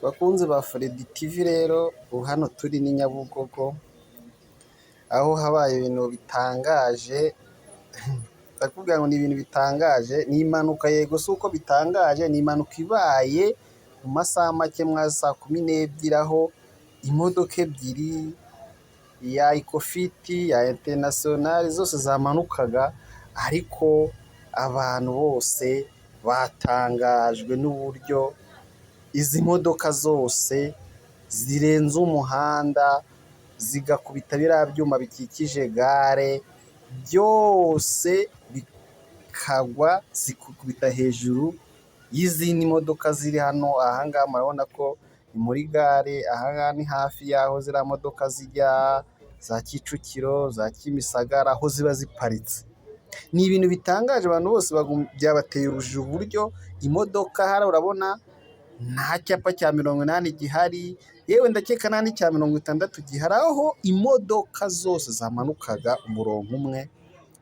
Bakunzi ba Fredy TV rero ubu hano turi ni Nyabugogo, aho habaye ibintu bitangaje. Ndakubwira ngo ni ibintu bitangaje, ni impanuka. Yego si uko bitangaje, ni impanuka ibaye mu masaha make mwa saa 12, aho imodoka ebyiri, iya Ecofiti, ya International, zose zamanukaga, ariko abantu bose batangajwe n'uburyo izi modoka zose zirenze umuhanda zigakubita biriya byuma bikikije gare, byose bikagwa zikikubita hejuru y'izindi modoka ziri hano. Ahangaha murabona ko ni muri gare, ahangaha ni hafi y'aho ziriya modoka zijya za Kicukiro, za Kimisagara, aho ziba ziparitse. Ni ibintu bitangaje, abantu bose byabateye urujijo uburyo imodoka hariya urabona nta cyapa cya 80 gihari, yewe ndakeka nta n'icya 60 gihari, aho imodoka zose zamanukaga umurongo umwe,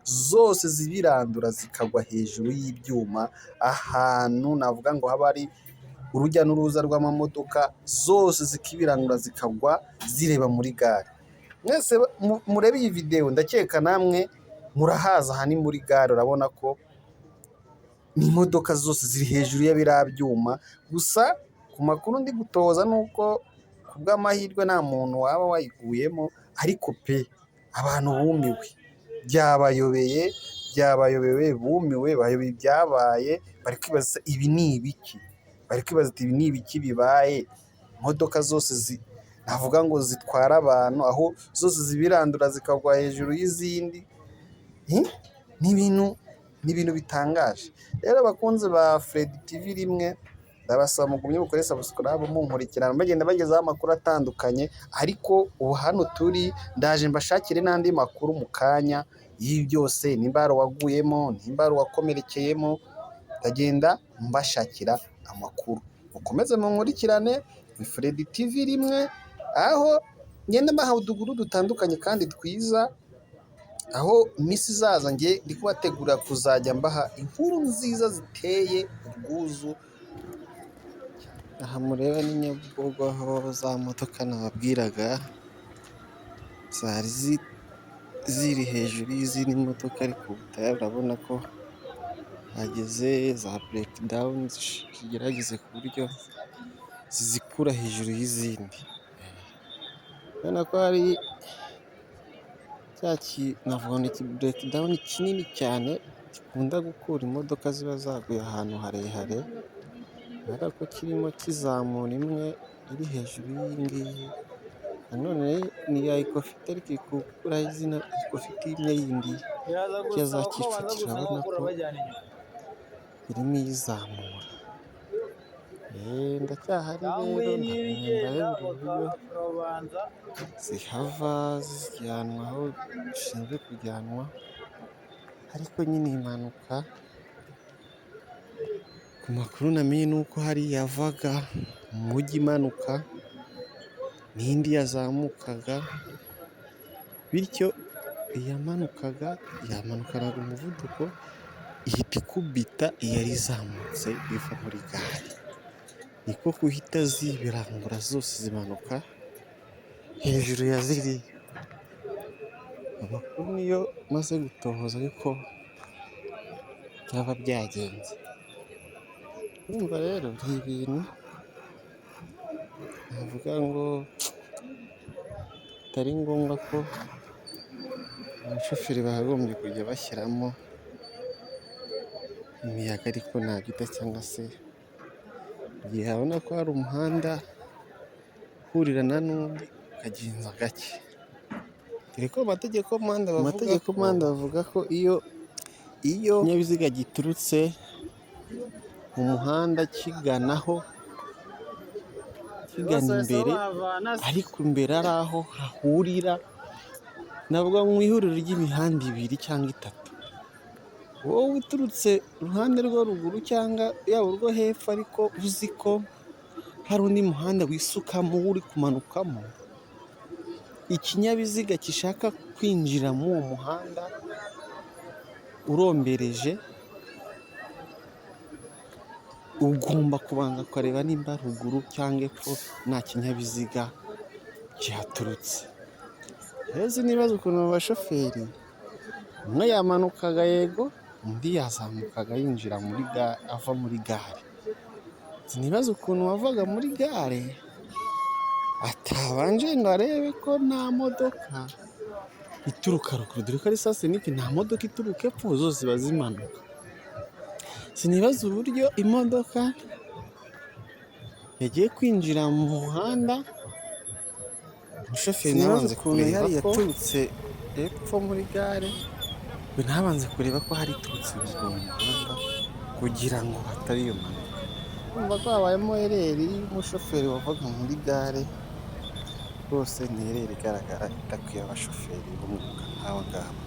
zose zibirandura zikagwa hejuru y'ibyuma, ahantu navuga ngo haba ari urujya n'uruza rw'amamodoka, zose zikibirandura zikagwa zireba muri gare. Mwese murebe iyi videwo, ndakeka namwe murahaza. Aha ni muri gare, urabona ko n'imodoka zose ziri hejuru ya biriya byuma. Gusa ku makuru ndi gutoza nuko ku bw'amahirwe nta muntu waba wayiguyemo, ariko pe abantu bumiwe, byabayobeye, bumiwe, bayobewe ibyabaye, bari kwibaza ibi ni ibiki, ibi ni ibiki bibaye. Imodoka zose navuga ngo zitwara abantu, aho zose zibirandura zikagwa hejuru y'izindi. Ni ibintu bitangaje. Rero abakunzi ba Fredy TV rimwe, ndabasaba mugumye mukore subscribe, munkurikirana bagenda bagezaho amakuru atandukanye, ariko ubu hano turi ndaje mbashakire n'andi makuru mu kanya y'ibi byose, nimba hari uwaguyemo, nimba hari uwakomerekeyemo, ndagenda mbashakira amakuru. Mukomeze munkurikirane, ni Fredy TV rimwe, aho ngenda mbaha udukuru dutandukanye kandi twiza, aho iminsi izaza njye ndi kubategura kuzajya mbaha inkuru nziza ziteye ubwuzu. Aha mureba ni Nyabugogo, aho za modoka nababwiraga zari ziri hejuru y'izindi modoka, ariko ubutayu urabona ko hageze za breakdown, zigerageze ku buryo zizikura hejuru y'izindi. Urabona ko hari navuga ni breakdown kinini cyane gikunda gukura imodoka ziba zaguye ahantu harehare, kubera ko kirimo kizamura imwe iri hejuru y'iyingiyi. Nanone ni iya Ecofiti, ariko iri gukuraho izina Ecofiti imwe yindi ya za Kicukiro, urabona ko irimo iyizamura. Ndacyahari rero, uburyo zihava zijyanwa aho zishinzwe kujyanwa, ariko nyine impanuka ku makuru namenye ni uko hari yavaga mu mujyi imanuka, n'indi yazamukaga, bityo yamanukanaga umuvuduko, ihita ikubita iyari izamutse iva muri gare, niko guhita zibirangura zose zimanuka hejuru ya ziriya. Amakuru niyo maze gutohoza ariko byaba byagenze. Urumva rero ni ibintu navuga ngo bitari ngombwa ko abashoferi bakagombye kujya bashyiramo imiyaga, ariko ntabwo cyangwa se igihe habona ko hari umuhanda uhurirana n'undi ukagenza gake. Dore ko amategeko y'umuhanda bavuga ko iyo ikinyabiziga giturutse mu muhanda kigana imbere, ariko imbere ari aho hahurira, navuga mu ihuriro ry'imihanda 2 cyangwa 3, wowe uturutse uruhande rwo ruguru cyangwa yaba urwo hepfo, ariko uzi ko hari undi muhanda wisukamo uri kumanukamo, ikinyabiziga gishaka kwinjira muri uwo muhanda urombereje ugomba kubanza ukareba nimba ruguru cyangwa epfo nta kinyabiziga kihaturutse. Rero sinibaza ukuntu aba bashoferi umwe yamanukaga yego undi yazamukaga yinjira ava muri gare. Sinibaza ukuntu wavaga muri gare atabanje ngo arebe ko nta modoka ituruka ruguru, dore ko ari saa sita nta modoka ituruka epfo, zose ziba zimanuka. Sinibaza uburyo imodoka yagiye kwinjira mu muhanda, umushoferi ntabanze kureba ko yaturutse epfo muri gare, we ntabanze kureba ko hari iturutse ruguru mu muhanda kugira ngo hatari iyo mpanuka. Urumva ko habayemo ereri y'umushoferi wavaga muri gare, rwose ni ereri igaragara idakwiye abashoferi b'umwuga nk'aba ngaba.